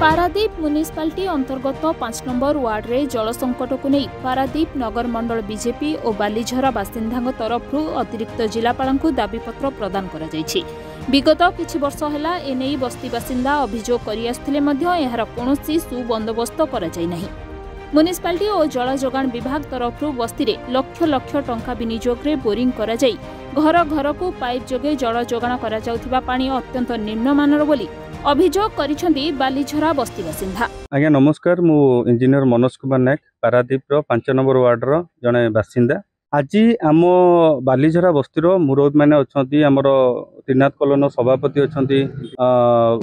Paradip municipality अंतर्गत 5 number ward रे जल संकट को नहीं पारादीप नगर मंडल बीजेपी और बालीझरा बासिंदा तरफ अतिरिक्त जिलापाल को दाबीपत्र प्रदान कर विगत किछि वर्ष है एने बस्ती बासिंदा अभियोग कर कौनसी सुबंदोबस्त कर म्युनिसिपालिटी और जल जोगाण विभाग तरफ बस्ती में लक्ष लक्ष टंका विनियोग रे बोरिंग कर घर घर को पाइप जोगे जल जोगाण कर पानी अत्यंत निम्नमानर बोली अभियोग करिसेंती बालीझरा बस्ती बासिंदा। आज्ञा नमस्कार, मु engineer Manoj Kumar Nayak Paradip 5 number ward रो जने बासिंदा। आज आम बालीझरा बस्तीर मुरब्बी मैंने अच्छा आमर त्रिनाथ कॉलोनी सभापति अच्छा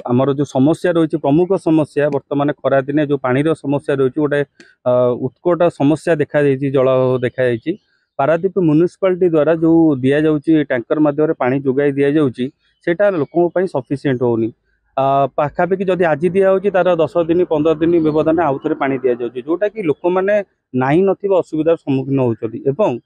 आमर जो समस्या रही प्रमुख समस्या बर्तमान खरा दिने जो पानी समस्या रही गोटे उत्कट समस्या देखा जल देखा पारादीप म्युनिसिपालिटी द्वारा जो दि जाऊँगी टैंकर मध्यम पानी जोगाई दि जाऊँगी सेटा लोकों सफिसीयंट होनी पाखापाखि जदि आज दिखाई तार 10 दिन 15 दिन व्यवधान आउ थे पानी दि जाऊँगी जोटा कि लोक मैंने नहीं असुविधार सम्मुखीन होती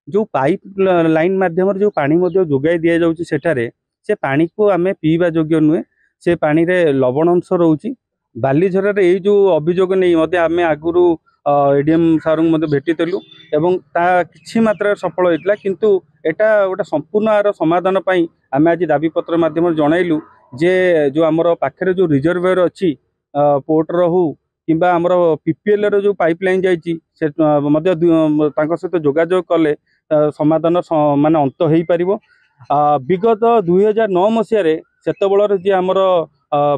जो पाइप लाइन मध्यम जो पानी जोगाई दि जाऊँगी से पानी को आम पीवा योग्य नुहे से पानी रे लवण अंश रोचे बालीझर ये जो अभियोग नहीं आम आगुरी एडीएम सार भेटिलु एवं कि मात्रा सफल होता किंतु एटा गोटे संपूर्ण आर समाधान आम आज दाबीपत्र मध्यम जनइलु जे जो आमर पाखे जो रिजर्वेयर अच्छी पोर्टर हो कि आमर पीपीएल रो जो पाइपलाइन जाइए सहित जोगाजोग कले समाधान माने अंत हो पार। विगत 2009 मसीह से जी आमर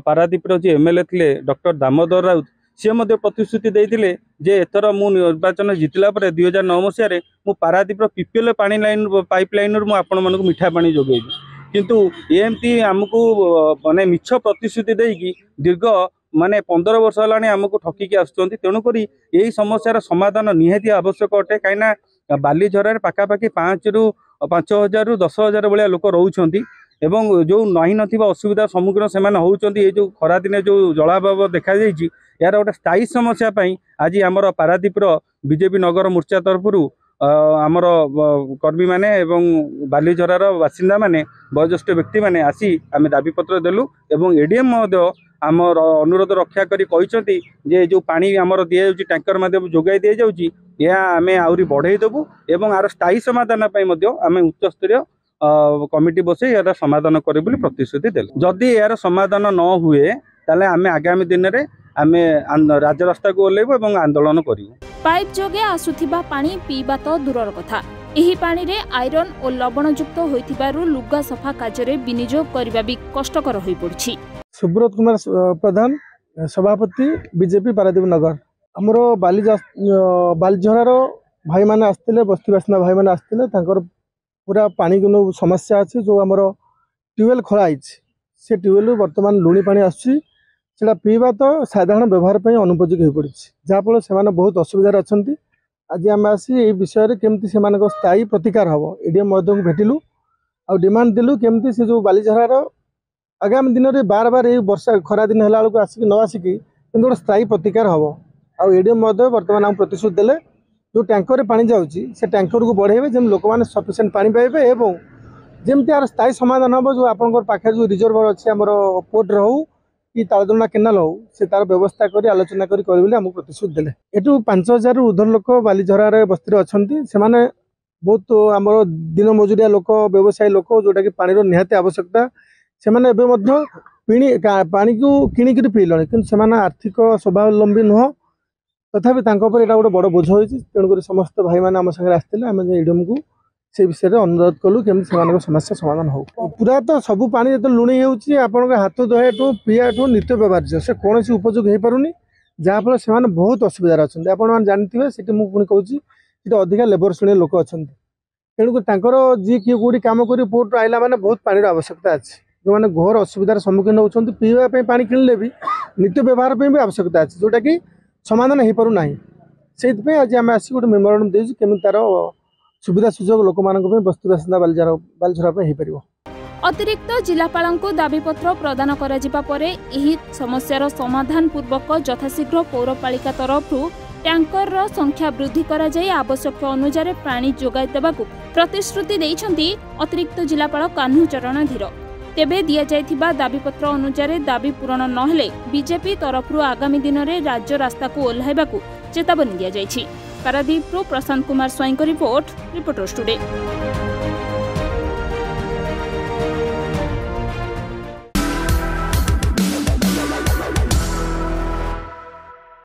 पारादीप जी एमएलए थे डॉक्टर दामोदर राउत सी प्रतिश्रुति देते जे एथर मु निर्वाचन जितला 2009 मसीह मु पारादीप पीपीएल पानी लाइन पाइपलाइन रू आपण मानक मिठा पानी जोगेबी किंतु एमती आमको माने मिछ प्रतिश्रुति देकी दीर्घ माने 15 वर्ष है आमको ठकिकी आसुँच तेणुक यही समस्यार समाधान निहाती आवश्यक अटे कहीं बालीझर पाखापाखि 5 ରୁ 5,000 ରୁ 10,000 भाया लोक रोच एवं जो नहीं असुविधा सम्मुखीन से जो खरा दिन जो जलाभाव देखा यार गोटे स्थायी समस्या आज आमर पारादीप बीजेपी नगर मोर्चा तरफ आमर कर्मी माने एवं बालीझरार बासिंदा माने वयोज्येष्ठ व्यक्ति माने आसी आम दाबीपत्र देलु एवं एडीएम आमर अनुरोध रक्षा करी जे जो पानी आमर दि जाऊँगी टैंकर माध्यम जोगाई दि जाऊँगी यह आम आहरी बढ़ई देबू एवं आर स्थायी समाधान आम उच्चस्तरीय कमिटी बसई यार समाधान करूँ प्रतिश्रुति देलु। जदि यार समाधान न हुए ताले आम आगामी दिन में आम राजरास्ता को ओह्लैबु एवं आंदोलन करूँ। पाइप जोगे आसुथिबा पानी पीबा तो दूरर कथा एही पानी रे आयरन और लवणयुक्त होइथिबारु लुगा सफा कार्य विनियोग करबा भी कष्टकर होई पड़छि। सुब्रत कुमार प्रधान सभापति बीजेपी पारादीप नगर आमर बालीझरार भाई माने आस्थिले बस्ती बासिंदा भाई माने आस्थिले तांकर पूरा पानी को समस्या अच्छी जो आमर ट्यूबवेल खोलाई से ट्यूबवेल बर्तमान लुणी पानी आसुछि सेटा पीवा तो साधारण व्यवहार पर अनुपयोगी हो पड़ी जहाँफल से बहुत असुविधार अच्छा आज आम आसी विषय केमती से स्थायी प्रतिकार हम एडीएम महोदय को भेटिलु आ डिमांड देलु केमती से जो बालीझरार आगामी दिन में बार बार ये वर्षा खरा दिन है आसिक न आसिक गोटे स्थायी प्रतिकार हम आ एडीएम महोदय बर्तमान आम प्रतिश्रुति देले जो टैंकर पानी जाऊँगी से टैंकर को बढ़ेबे जब लोक मैंने सफिसीयंट पानी पाइबे एवं जमती यार स्थायी समाधान हम जो आपंकर पाखे जो रिजर्वर अच्छी आम पोर्ट हो कि तालदोना केनाल हो से तार व्यवस्था करी आलोचना करी आमको प्रतिश्रुति देले एटू 5,000 ରୁ ऊर्ध्व लोक बालीझरार बस्ती अच्छा से बहुत आमर दिन मजुरिया लोक व्यवसायी लोक जोटा कि पानी निहाती आवश्यकता से पानी को किणिक पीले कि आर्थिक स्वावलंबी नुह तथापि गोटे बड़ बोझ हो तेणुक समस्त भाई मैंने आम सागर आसते आम एडीएम को से विषय में अनुरोध कलु केमी से समस्या समाधान हो पूरा तो सब पानी जो लुणी होकर हाथ धोया पीआठू नित्य व्यवहार्य से कौन उपयोग हो पारुनी जहाँफल से बहुत असुविधार अच्छा आप जानते हैं मुझे कहूँ अधिका लेबर श्रेणी लोक अच्छा तेणुक जी किए कौटी कम कर पोर्ट आइला मैंने बहुत पानी आवश्यकता अच्छी जो मैंने घोर असुविधार सम्मुखीन होती पीवाई पानी किणले भी नित्य व्यवहार भी आवश्यकता अच्छी जोटा कि समाधान हो पारना से आज आम आसिक गोटे मेमोरांडम देछि केमी तार सुविधा सुजोग लोक बस्ती बासिंदा बालीझरा हो। अतिरिक्त जिलापाल को दाबीपत्र प्रदान कर समस्यार समाधान पूर्वक यथाशीघ्र पौरपालिका तरफ टैंकर संख्या वृद्धि करा जाय आवश्यक अनुसार पानी जोगाई देबाकू प्रतिश्रुति दैछन्ती अतिरिक्त जिलापाल कान्हू चरण धीर। तेबे दिया जायथिबा दाबीपत्र अनुसार दाबी पूरण नहेले बीजेपी तरफरु आगामी दिन में राज्य रास्ता को ओह्लाइबाकू चेतावनी दिया जायछि। पारादीपरू Prashant Kumar Swain report, reporters today.